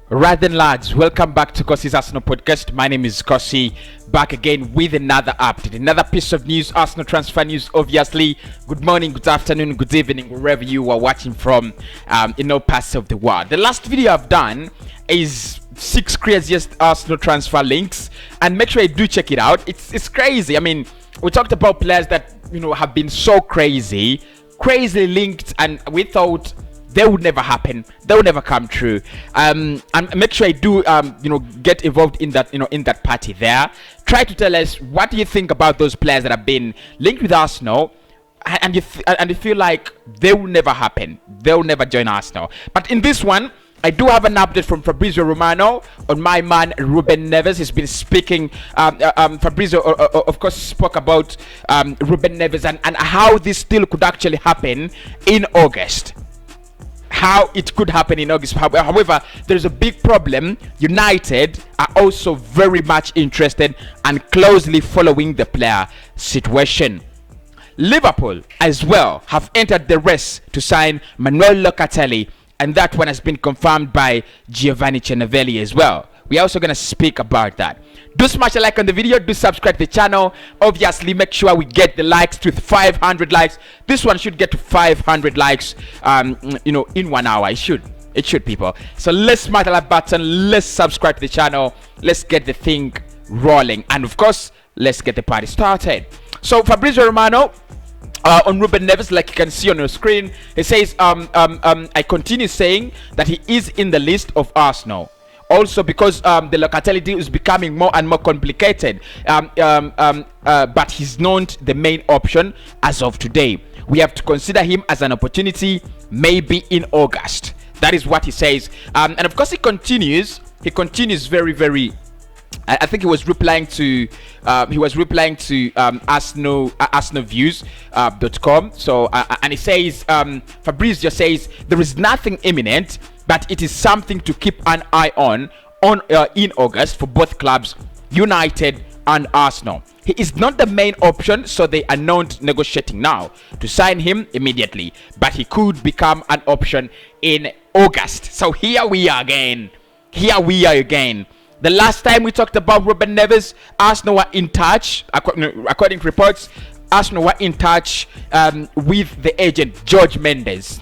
Right then, lads, welcome back to Cossy's Arsenal podcast. My name is Cossy, back again with another update, another piece of news, Arsenal transfer news, obviously. Good morning, good afternoon, good evening, wherever you are watching from in all parts of the world. The last video I've done is 6 craziest Arsenal transfer links, and make sure you do check it out. It's crazy. I mean, we talked about players that, you know, have been so crazily linked, and we thought they would never happen, they would never come true. And make sure you do get involved in that, in that party there. Try to tell us, what do you think about those players that have been linked with Arsenal and you feel like they will never happen, they will never join Arsenal. But in this one, I do have an update from Fabrizio Romano on my man Ruben Nevez. He's been speaking. Fabrizio, of course, spoke about Ruben Nevez and how this still could actually happen in August. How it could happen in August. However, there's a big problem. United are also very much interested and closely following the player situation. Liverpool as well have entered the race to sign Manuel Locatelli, and that one has been confirmed by Giovanni Cenavelli as well. We're also going to speak about that. Do smash a like on the video, do subscribe to the channel. Obviously, make sure we get the likes to 500 likes. This one should get to 500 likes in 1 hour. It should, people. So let's smash the like button, let's subscribe to the channel, let's get the thing rolling, and of course, let's get the party started. So Fabrizio Romano on Ruben Nevez, like you can see on your screen, he says, I continue saying that he is in the list of Arsenal. Also, because the Locatelli deal is becoming more and more complicated, but he's not the main option as of today. We have to consider him as an opportunity, maybe in August. That is what he says, and of course he continues very, very. I think he was replying to ArsenalViews.com. So and he says, Fabrizio says there is nothing imminent, but it is something to keep an eye on in August for both clubs, United and Arsenal. He is not the main option, so they are not negotiating now to sign him immediately, but he could become an option in August. So here we are again. The last time we talked about Ruben Nevez, Arsenal were in touch, according to reports, Arsenal were in touch with the agent George Mendes.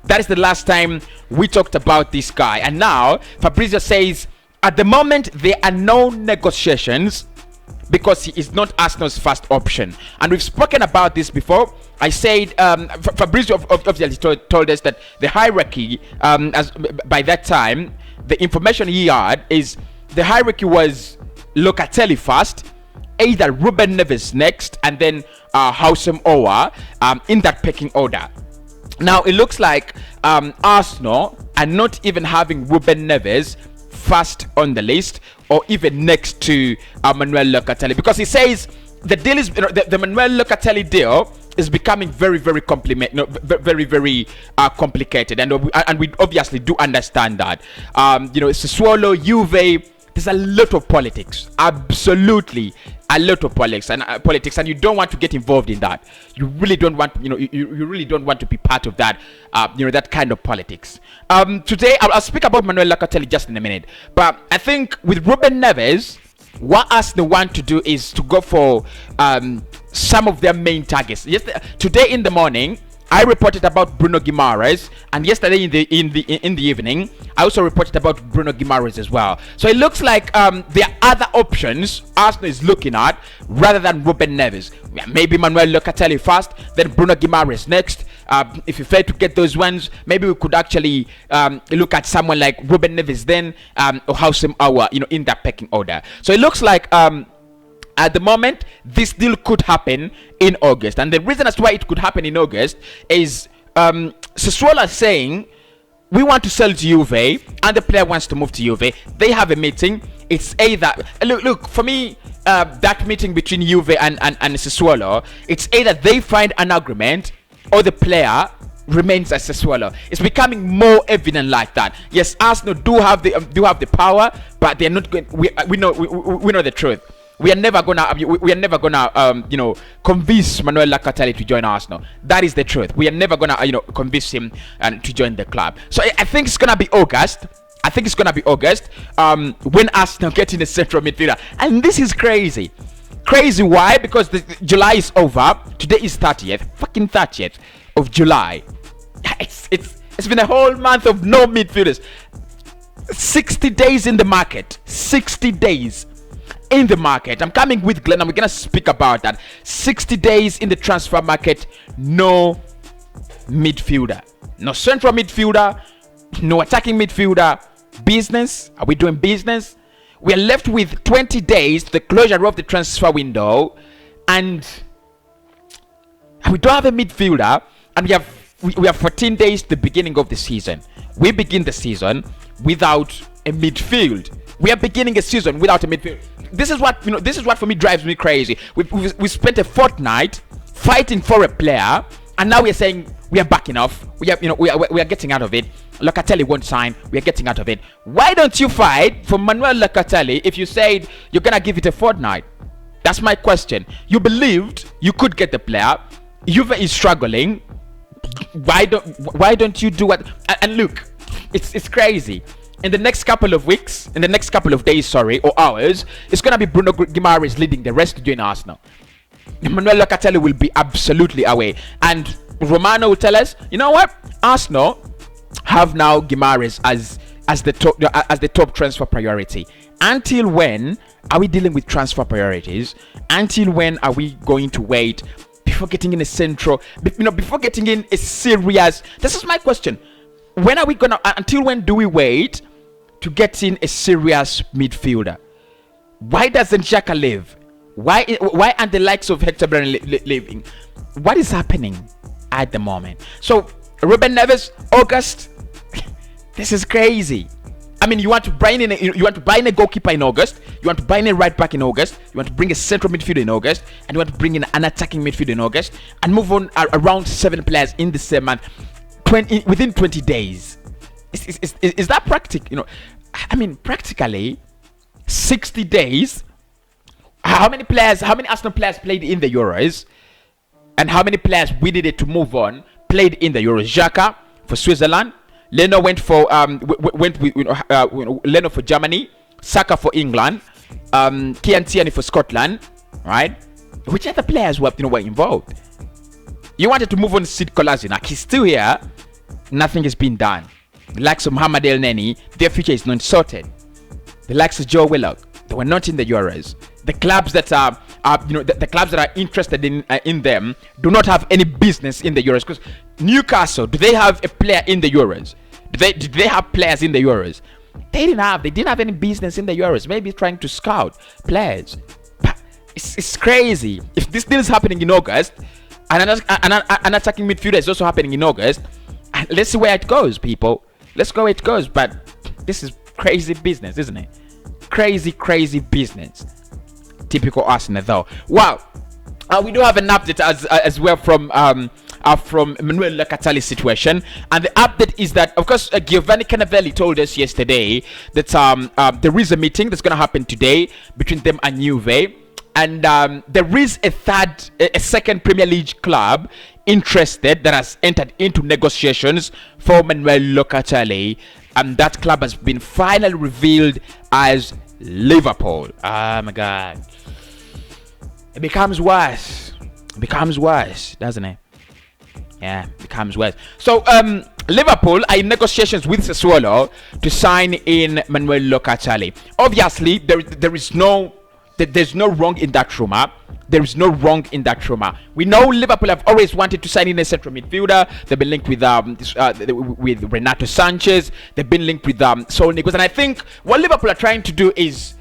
That is the last time we talked about this guy. And now Fabrizio says at the moment there are no negotiations because he is not Arsenal's first option. And we've spoken about this before. I said Fabrizio obviously told us that the hierarchy, as by that time, the information he had is the hierarchy was Locatelli first, either Ruben Nevez next, and then Houssem Aouar in that pecking order. Now it looks like Arsenal are not even having Ruben Nevez first on the list or even next to Manuel Locatelli, because he says the deal is the Manuel Locatelli deal is becoming very, very complicated, and we obviously do understand that. Sassuolo, Juve, there's a lot of politics, absolutely a lot of politics, and you don't want to get involved in that. You really don't want, you really don't want to be part of that, that kind of politics. Today I'll speak about Manuel Locatelli just in a minute, but I think with Ruben Nevez, what Arsenal want to do is to go for some of their main targets. Today in the morning, I reported about Bruno Guimaraes, and yesterday in the evening, I also reported about Bruno Guimaraes as well. So it looks like there are other options Arsenal is looking at rather than Ruben Nevez. Maybe Manuel Locatelli first, then Bruno Guimaraes next. If you fail to get those ones, maybe we could actually look at someone like Ruben Nevez then, or Houssem Aouar, in that pecking order. So it looks like at the moment, this deal could happen in August. And the reason as to why it could happen in August is Sassuolo is saying, we want to sell to Juve, and the player wants to move to Juve. They have a meeting. It's either, look, for me, that meeting between Juve and Sassuolo, it's either they find an agreement or the player remains as Sassuolo. It's becoming more evident like that. Yes, Arsenal do have the power, but they're not going. We know the truth. We are never gonna convince Manuel Locatelli to join Arsenal. That is the truth. We are never gonna convince him to join the club. So I think it's gonna be August. I think it's gonna be August. When Arsenal get in a central midfielder, and this is crazy. Crazy why? Because July is over. Today is 30th, fucking 30th of July. It's been a whole month of no midfielders. 60 days in the market. 60 days in the market. I'm coming with Glenn and we're gonna speak about that. 60 days in the transfer market, no midfielder, no central midfielder, no attacking midfielder. Business? Are we doing business? We are left with 20 days to the closure of the transfer window, and we don't have a midfielder, and we have 14 days to the beginning of the season. We begin the season without a midfield. We are beginning a season without a midfield. This is what This is what for me drives me crazy. We spent a fortnight fighting for a player, and now we are saying we are backing off. We are getting out of it. Locatelli won't sign. We are getting out of it. Why don't you fight for Manuel Locatelli if you said you're gonna give it a fortnight? That's my question. You believed you could get the player. Juve is struggling. Why don't you do what? And look, it's crazy. In the next couple of weeks, in the next couple of days, or hours, it's gonna be Bruno Guimaraes leading the rest to join Arsenal. Manuel Locatelli will be absolutely away, and Romano will tell us, you know what? Arsenal have now Guimaraes as the top transfer priority. Until when are we dealing with transfer priorities? Until when are we going to wait before getting in a central? Before getting in a serious. This is my question. When are we gonna? Until when do we wait to get in a serious midfielder? Why doesn't Xhaka live? Why aren't the likes of Hector Bellerin living? What is happening at the moment? So Ruben Nevez, August. This is crazy. I mean, you want to buy in a goalkeeper in August. You want to buy in a right back in August. You want to bring a central midfielder in August, and you want to bring in an attacking midfielder in August, and move on around 7 players in the same month, within 20 days. Is that practical? I mean, practically 60 days. How many Arsenal players played in the Euros, and how many players we needed to move on played in the Euros? Xhaka for Switzerland, Leno went for Leno for Germany, Saka for England, Kian Tierney for Scotland, right? Which other players were involved? You wanted to move on Sid Kolasinac, he's still here. Nothing has been done. The likes of Mohamed El Neni, their future is not sorted. The likes of Joe Willock, they were not in the Euros. The clubs that are the clubs that are interested in them do not have any business in the Euros. Because Newcastle, do they have a player in the Euros? Did they have players in the Euros? They didn't have any business in the Euros. Maybe trying to scout players. But it's crazy. If this deal is happening in August, and an attacking midfielder is also happening in August, let's see where it goes, people. Let's go where it goes. But this is crazy business, isn't it? Crazy business. Typical Arsenal, though. Wow. We do have an update as well from Manuel Locatelli's situation, and the update is that, of course, Giovanni Cannavelli told us yesterday that there is a meeting that's going to happen today between them and Juve, and there is a second Premier League club interested that has entered into negotiations for Manuel Locatelli, and that club has been finally revealed as Liverpool. Oh my God. It becomes worse. Doesn't it? Yeah, it becomes worse. So Liverpool are in negotiations with Sassuolo to sign in Manuel Locatelli. Obviously, there's no wrong in that rumor. There is no wrong in that rumor. We know Liverpool have always wanted to sign in a central midfielder. They've been linked with Renato Sanchez. They've been linked with Saul Niguez. And I think what Liverpool are trying to do is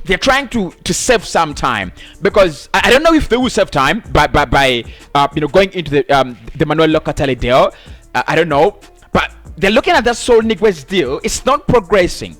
they're trying to save some time, because I don't know if they will save time by going into the Manuel Locatelli deal. I don't know, but they're looking at that Saul Niguez deal. It's not progressing.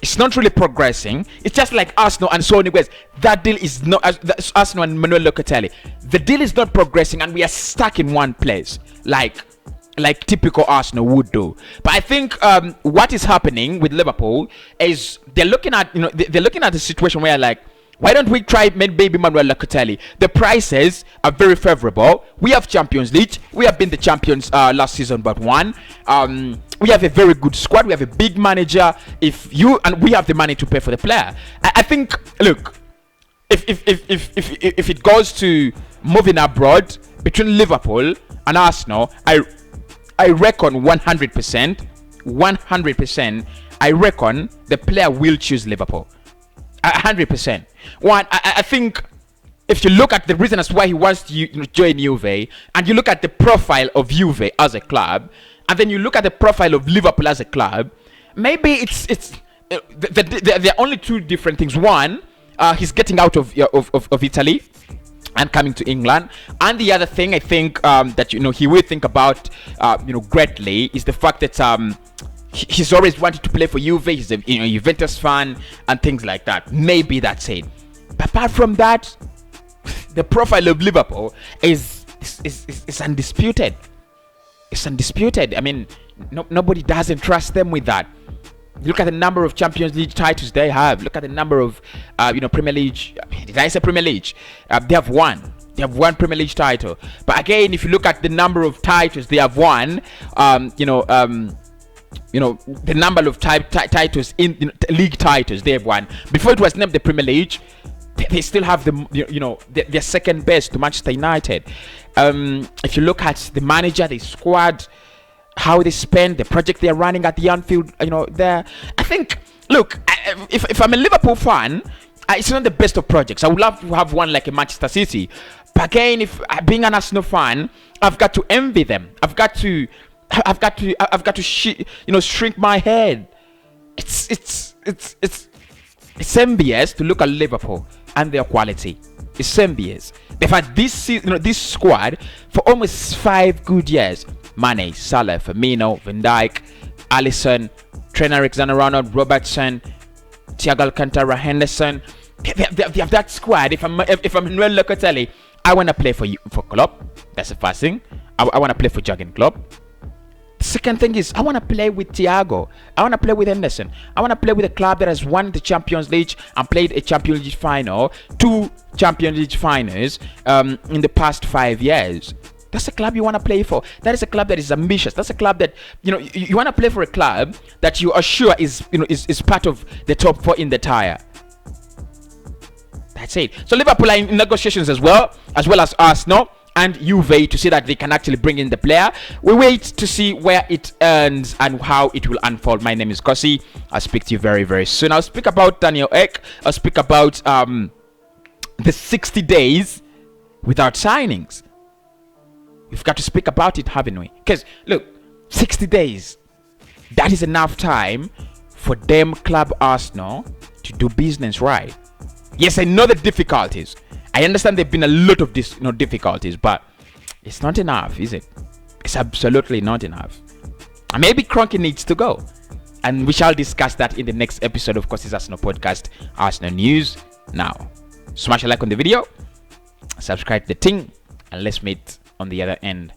It's not really progressing. It's just like Arsenal and Saul Niguez. That deal is not Arsenal and Manuel Locatelli. The deal is not progressing, and we are stuck in one place, like typical Arsenal would do. But I think what is happening with Liverpool is they're looking at the situation where, like, why don't we try maybe Manuel Locatelli? The prices are very favorable. We have Champions League. We have been the champions last season but one. we have a very good squad. We have a big manager. And we have the money to pay for the player. I think, look, if it goes to moving abroad between Liverpool and Arsenal, I reckon 100%, I reckon the player will choose Liverpool. 100%. I think if you look at the reason as why he wants to join Juve, and you look at the profile of Juve as a club, and then you look at the profile of Liverpool as a club, maybe there are only two different things. One, he's getting out of Italy and coming to England, and the other thing I think that he will think about greatly is the fact that he's always wanted to play for Juve. He's a Juventus fan and things like that. Maybe that's it. But apart from that, the profile of Liverpool is undisputed. It's undisputed. I mean, nobody doesn't trust them with that. Look at the number of Champions League titles they have. Look at the number of Premier League. Did I say Premier League? They have one. They have one Premier League title. But again, if you look at the number of titles they have won, the number of titles in league titles they have won. Before it was named the Premier League, they still have their second best to Manchester United. If you look at the manager, the squad, how they spend, the project they're running at the Anfield, there, I think, look, if I'm a Liverpool fan, it's not the best of projects. I would love to have one like a Manchester City, but again, if being an Arsenal fan, I've got to envy them. I've got to shrink my head. It's envious to look at Liverpool and their quality. It's envious. They've had this squad for almost 5 good years. Mane, Salah, Firmino, Van Dijk, Alisson, Trent Alexander-Arnold, Robertson, Thiago Alcantara, Henderson. They have that squad. If I'm Manuel Locatelli, I want to play for Klopp. That's the first thing. I want to play for Jurgen Klopp. The second thing is I want to play with Thiago. I want to play with Henderson. I want to play with a club that has won the Champions League and played a Champions League final, 2 Champions League finals in the past 5 years. That's a club you want to play for. That is a club that is ambitious. That's a club that you want to play for, a club that you are sure is part of the top 4 in the tire. That's it. So Liverpool are in negotiations as well as Arsenal and Juve to see that they can actually bring in the player. We wait to see where it ends and how it will unfold. My name is Cossy. I'll speak to you very, very soon. I'll speak about Daniel Ek. I'll speak about the 60 days without signings. We've got to speak about it, haven't we? Because look, 60 days, that is enough time for them club Arsenal to do business right. Yes, I know the difficulties. I understand there've been a lot of difficulties, but it's not enough, is it? It's absolutely not enough. And maybe Kroenke needs to go. And we shall discuss that in the next episode of Cossy's Arsenal podcast, Arsenal News Now. Smash a like on the video, subscribe to the thing, and let's meet on the other end.